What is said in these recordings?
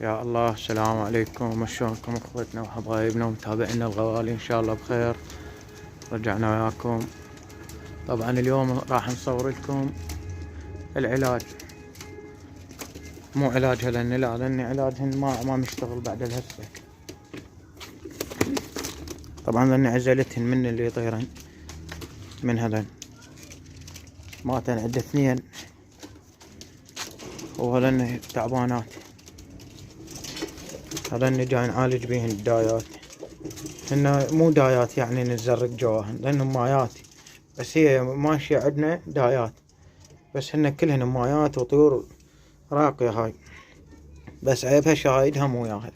يا الله، السلام عليكم، شلونكم اخوتنا وحبايبنا ومتابعينا الغوالي؟ ان شاء الله بخير. رجعنا وياكم. طبعا اليوم راح نصور لكم العلاج، مو علاج هلن، لا، لان علاجهن ما مشتغل بعد الهسه. طبعا لان عزلتهن من اللي يطيرن من هلن، ماتن عند 2 وهلن تعبانات. هلن جاي نعالج بيهن الدايات، هن مو دايات يعني نتزرق جواهن لانهم مايات، بس هي ماشية عندنا دايات، بس هن كلهن مايات وطيور راقية هاي، بس عيبها شايدها مو وياها.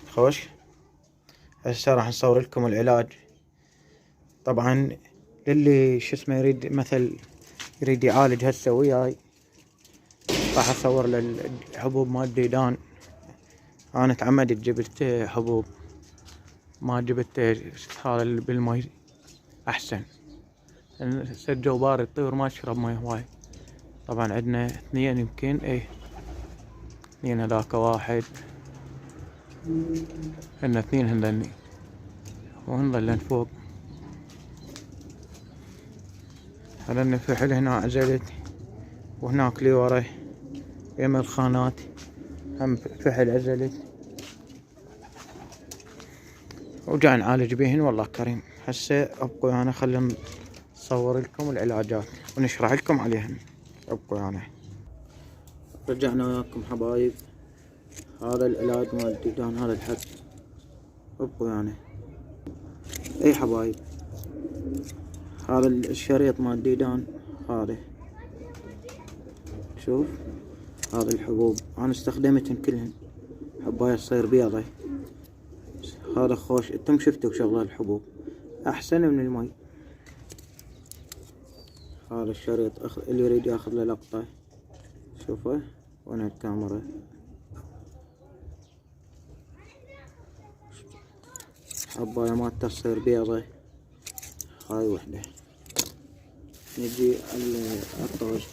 خوش، هسه راح نصور لكم العلاج. طبعا للي شسمه يريد مثل يريد يعالج هسه وياي، راح اصور للحبوب مال ديدان. انا تعمدت جبت حبوب، ما جبت هذا اللي بالمي احسن، الجو بارد الطيور ما تشرب مي هواي. طبعا عندنا 2 يمكن، 2 هذاك 1، هن 2 هنذني، وهنظلن فوق. هلن فحل هنا عزلت، وهناك لي ورا يم الخانات هم فحل عزلت، وجاي نعالج بيهن والله كريم. هسه ابقوا انا خلينا نصور لكم العلاجات ونشرح لكم عليهن. ابقوا انا. رجعنا وياكم حبايب. هذا العلاج مال الديدان، هذا الحب. ابقوا يعني اي حبايب، هذا الشريط مال الديدان. هذا شوف، هذا الحبوب انا استخدمتهن كلهن، حباية تصير بيضة. هذا خوش، انتم شفتوا شغله الحبوب احسن من المي. هذا الشريط اللي يريد ياخذ له لقطة شوفه، وانا الكاميرا. حباية ما تصير بيضة، هاي وحدة. نجي الطوز،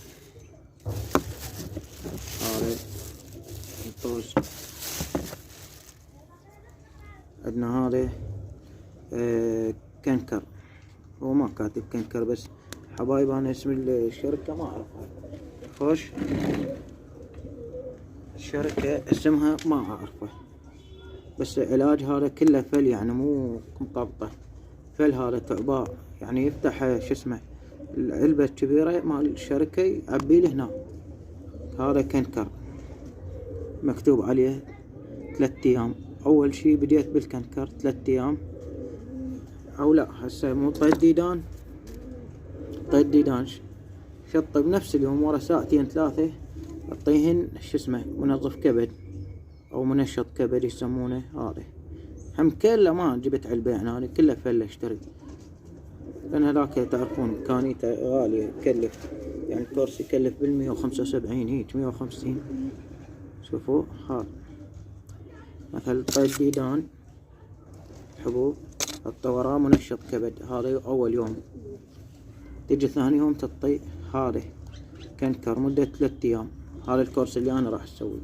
هذا الطوز. عندنا هذا كنكر، هو ما كاتب كنكر، بس حبايب انا اسم الشركة ما اعرفها. خوش، الشركة اسمها ما اعرفه، بس العلاج هذا كله فل يعني مو مقبطة فل. هذا تعباء يعني يفتح شسمه العلبة الكبيرة مال الشركة يعبي له هنا. هذا كنكر مكتوب عليه 3 أيام. اول شي بديت بالكنكر 3 أيام، او لا هسه مو طيب ديدان، طيب ديدان شطه بنفس اليوم، ورا 2 3 اعطيهن شسمه منظف كبد او منشط كبد يسمونه. هذا هم كله ما جبت علبة يعني، كله فله اشتري، لان هذاك تعرفون امكانيته غالية، يكلف يعني الكورس يكلف بال175 هيك 150. شوفوا هذا مثل طيب ديدان حبوب، حطه وراه منشط كبد. هذا اول يوم، تجي ثاني يوم تعطي هذا كنكر مدة 3 أيام. هذا الكورس اللي انا راح اسويه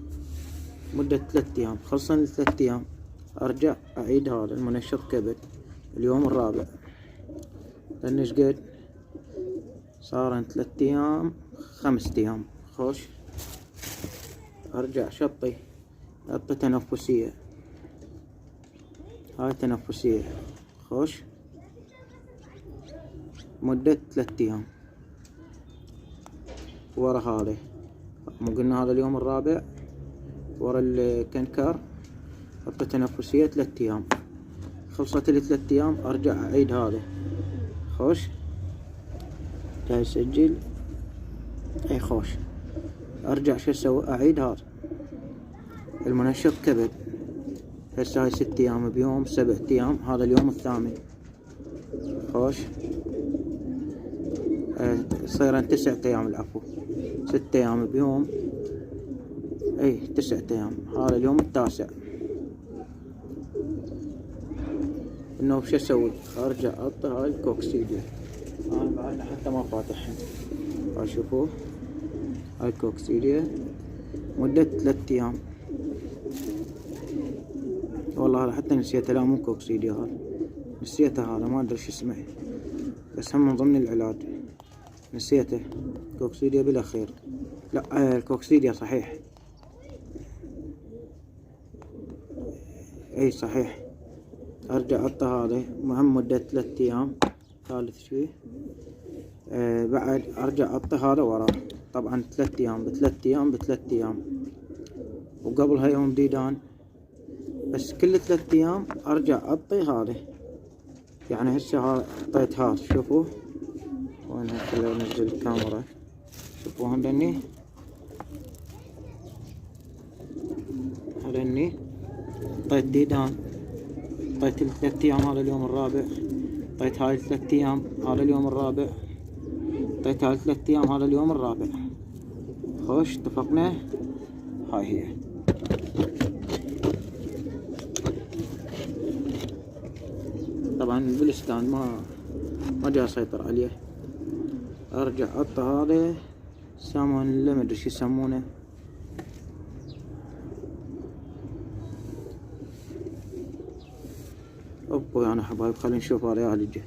مدة 3 أيام. خلصن 3 أيام ارجع اعيد هذا المنشط كبد اليوم الرابع، لان شقد صارن 3 أيام 5 أيام. خوش، ارجع شطي اعطي تنفسية، هاي تنفسية. خوش، مدة 3 أيام. ورا هذا مو قلنا هذا اليوم الرابع، ورا الكنكر اعطي تنفسية 3 أيام. خلصت لي 3 أيام ارجع اعيد هذا. خوش، جاي اسجل. اي خوش، ارجع شو اسوي؟ اعيد هذا المنشط كبد. هسه هاي 6 أيام بيوم 7 أيام، هذا اليوم الثامن. خوش، صيرن 9 أيام، العفو 6 أيام بيوم، 9 أيام. هذا اليوم التاسع. انه بش اسوي؟ ارجع احط هاي الكوكسيديا، انا بعد حتى ما فاتحها. شوفوا هاي الكوكسيديا مدة 3 أيام. والله حتى نسيته، لا مو كوكسيديا هذا، نسيته هذا ما ادري شو اسمه، بس هم من ضمن العلاج نسيته. كوكسيديا بالاخير، لا الكوكسيديا صحيح، اي صحيح. ارجع اعطه هذا مهم مدة 3 ايام، ثالث شي. بعد ارجع اعطه هذا وراه، طبعا 3 ايام ب3 ايام ب3 ايام، وقبلها يوم ديدان. بس كل 3 ايام ارجع اعطي هذا. يعني هسه اعطيت هذا، شوفوا وين، خليني انزل الكاميرا، شوفوا هني هني اعطيت ديدان، اعطيت 3 ايام هذا اليوم الرابع، اعطيت هاي 3 ايام هذا اليوم الرابع، اعطيت هاي 3 ايام هذا اليوم الرابع. خوش اتفقنا. هاي هي. طبعا البلستان ما جاي اسيطر عليه. ارجع احط هذا سامون اللي ما ادري شو يسمونه، ابو يعني حبايب. خلينا نشوف هذا يا الجه.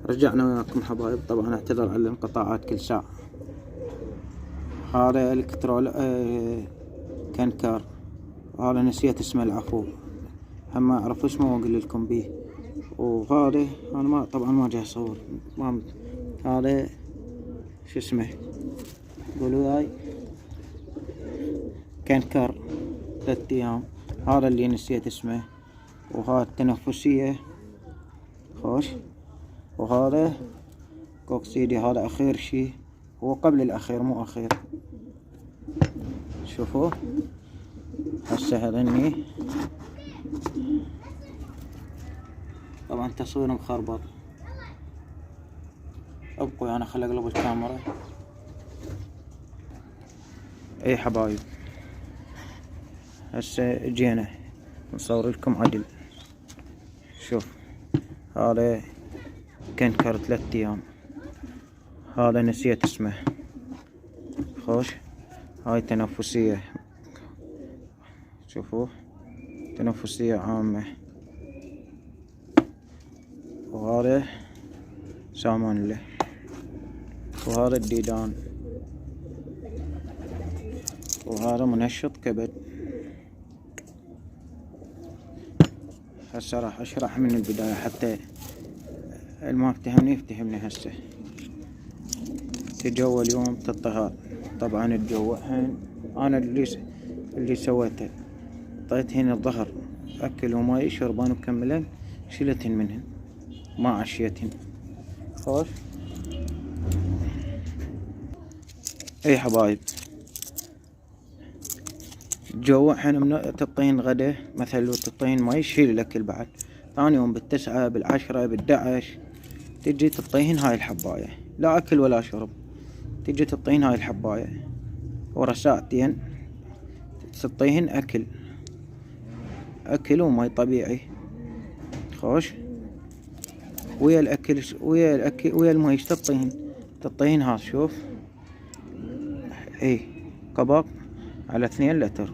رجعنا وياكم حبايب. طبعا اعتذر على الانقطاعات كل ساعة. هذا الكترول كنكر، هذا نسيت اسمه العفو، هم ما اعرف اسمه واقول لكم بيه. وهذا انا طبعا ما جاي اصور، هذا شو اسمه، قولوا وياي، كنكر 3 ايام، هذا اللي نسيت اسمه. وهذا التنفسية خوش، وهذا كوكسيدي، هذا اخير شي، هو قبل الاخير مو اخير. شوفوا هسه هذني طبعا تصوير مخربط. ابقوا انا خل اقلب الكاميرا. اي حبايب هسه جينا نصور لكم عدل. شوف هذا كنكر 3 ايام، هذا نسيت اسمه خوش، هاي تنفسية، شوفوا تنفسية عامة. وهذا سامان له، وهذا الديدان، وهذا منشط كبد. هسه راح اشرح من البداية حتى الما يفتهمني. هسه الجو اليوم تطهر. طبعا الجو الحين انا اللي سويته، طيت هنا الظهر اكل وماي شربان وكملن، شلتهن منهن ما عشيتهن. خوش اي حبايب، الجو الحين تطين غدا مثلا، لو تطين ماي شيل الاكل بعد. ثاني يوم ب9 ب10 ب11 تجي تطين هاي الحباية، لا اكل ولا شرب، تجي تطين هاي الحباية ورا ساعتين تطيهن اكل وماي طبيعي. خوش ويا الاكل ويا الماي تطيهن هذا. شوف اي كباب على 2 لتر،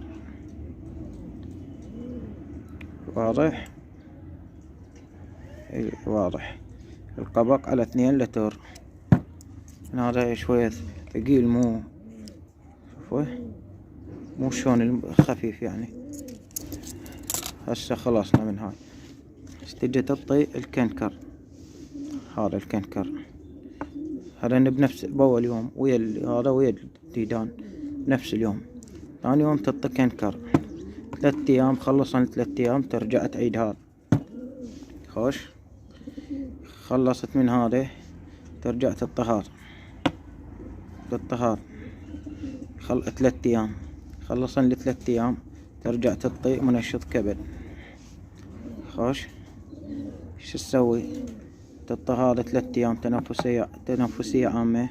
واضح؟ اي واضح، القبق على 2 لتر. هذا شوية ثقيل، مو شلون الخفيف يعني. هسه خلصنا من هاي. تجي تطي الكنكر، هذا الكنكر هذا بنفس بأول يوم، هذا ويا الديدان نفس اليوم. ثاني يوم تطي كنكر 3 ايام، خلصن 3 ايام ترجع تعيد هذا. خوش خلصت من هذا ترجع تطهر 3 ايام، خلصن 3 ايام ترجع تطي منشط كبد. خوش شو تسوي؟ تطي هذا 3 ايام تنفسية عامة،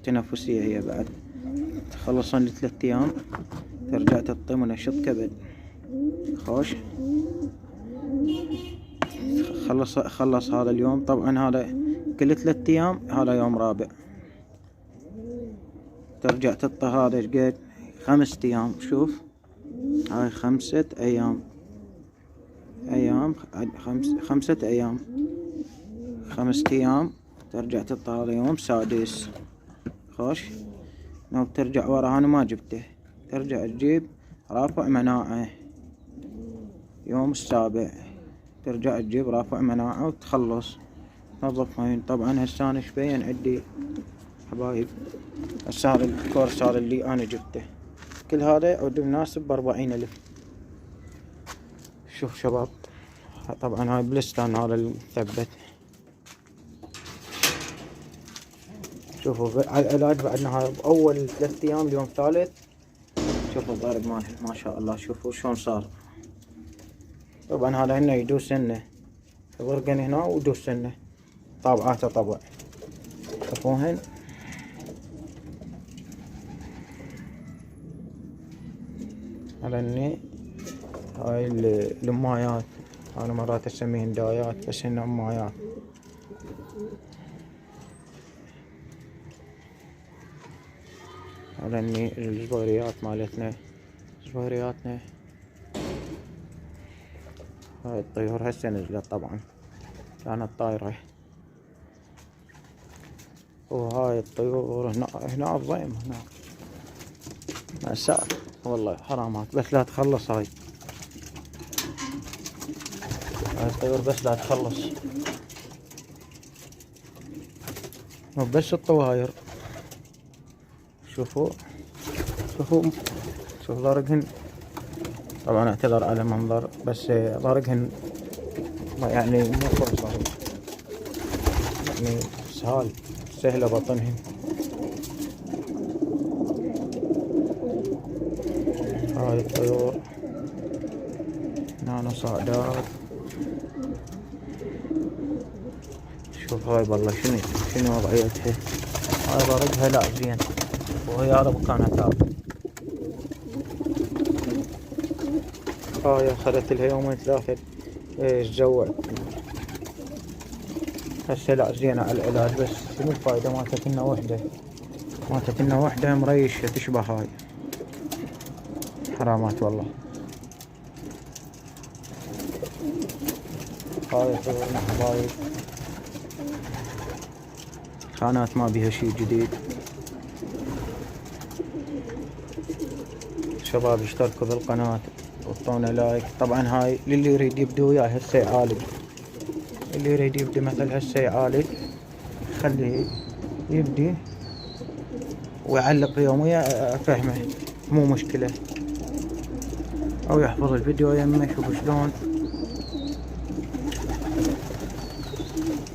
تنفسية هي بعد. تخلصن 3 ايام ترجع تطي منشط كبد. خوش خلص هذا اليوم. طبعا هذا كل 3 ايام، هذا يوم رابع ترجع تطي هذا قد 5 أيام. شوف هاي 5 أيام، 5 أيام، 5 أيام ترجع تطلع يوم سادس. خوش لو ترجع ورا أنا ما جبته، ترجع تجيب رافع مناعة يوم السابع، ترجع تجيب رافع مناعة وتخلص تنظفين. طبعا هسه أنا شبين عندي حبايب، هسه هذا الكورس هذا اللي أنا جبته كل هذا عود مناسب ب40,000. شوف شباب، طبعا هاي بلستان هذا المثبت. شوفوا على العلاج بعدنا هاي بأول 3 أيام اليوم 3. شوفوا الضرب ماله ما شاء الله، شوفوا شلون صار. طبعا هذا هنا يدوس سنه، يضرقن هنا ودوس سنه، طابعاته طبع. شوفوهن هذا هني هاي الأمايات، أنا مرات أسميهن دايات بس هن أمايات. هذا هني الزبيريات مالتنا، زبيرياتنا. هاي الطيور هسه نزلت طبعا كانت طايرة، وهاي الطيور هنا الضيم هنا مأساة والله، حرامات. بس لا تخلص هاي الطيور، بس لا تخلص، مو بس الطواير. شوفوا شوف ضرقهن. طبعا اعتذر على منظر، بس ضرقهن يعني مو فرصة، يعني سهلة بطنهن. هاي الطيور هنا صعدات. شوف هاي والله شنو وضعيتها. هاي ضرقها لا زين، وهي هذا مكانها تاب. هاي اخذت لها يومين 3 تجوع. هسه لا زينة على العلاج، بس شنو الفايدة؟ ماتت لنا وحدة مريشة تشبه هاي، حرامات والله. هاي طيورنا حبايب، خانات ما بيها شي جديد. شباب اشتركوا بالقناة وعطونا لايك. طبعا هاي للي يريد يبدي وياي هسه يعالج، اللي يريد يبدي مثل هسه يعالج، خليه يبدي ويعلق يوميا افهمه مو مشكلة، او يحفظ الفيديو يمه يشوف شلون.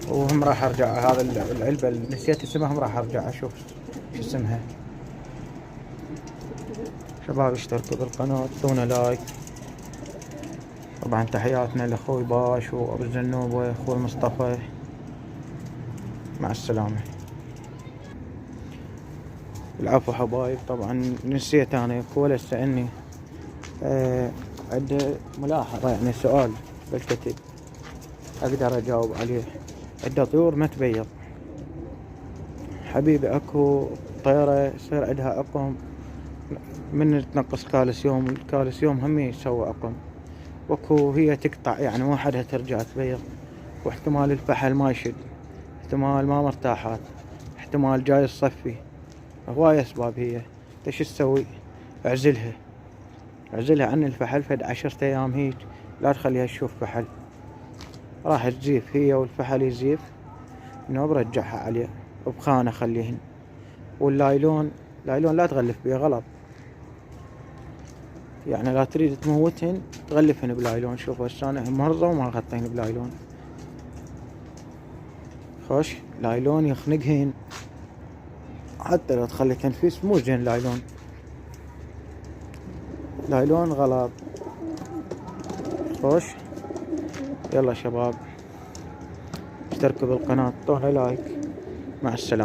وهم راح ارجع هذا العلبة اللي نسيت اسمها، هم راح ارجع اشوف شو اسمها. شباب اشتركوا بالقناة، اعطونا لايك. طبعا تحياتنا لاخوي باش وابو الزنوب واخوي مصطفى، مع السلامة. العفو حبايب. طبعا نسيت انا ولا سألني عنده ملاحظة، يعني سؤال بالكتب اقدر اجاوب عليه. عنده طيور ما تبيض حبيبي، اكو طيرة يصير عندها اقم من تنقص الكالسيوم هم يسوي اقم، واكو هي تقطع يعني وحدها ترجع تبيض، واحتمال الفحل ما يشد، احتمال ما مرتاحات، احتمال جاي الصفي، هواي اسباب. هي انت شو تسوي؟ اعزلها عن الفحل فد 10 ايام هيك، لا تخليها تشوف فحل، راح تزيف هي والفحل يزيف، انه برجعها عليه بخانة خليهن. واللايلون لا تغلف بيه، غلط يعني، لا تريد تموتهن تغلفهن بلايلون. شوفوا هسه انا مرضى وما غطيهن بلايلون. خوش لايلون يخنقهن، حتى لو تخلي تنفيس مو زين. لايلون غلط. خوش يلا شباب اشتركوا بالقناة، اعطونا لايك، مع السلامة.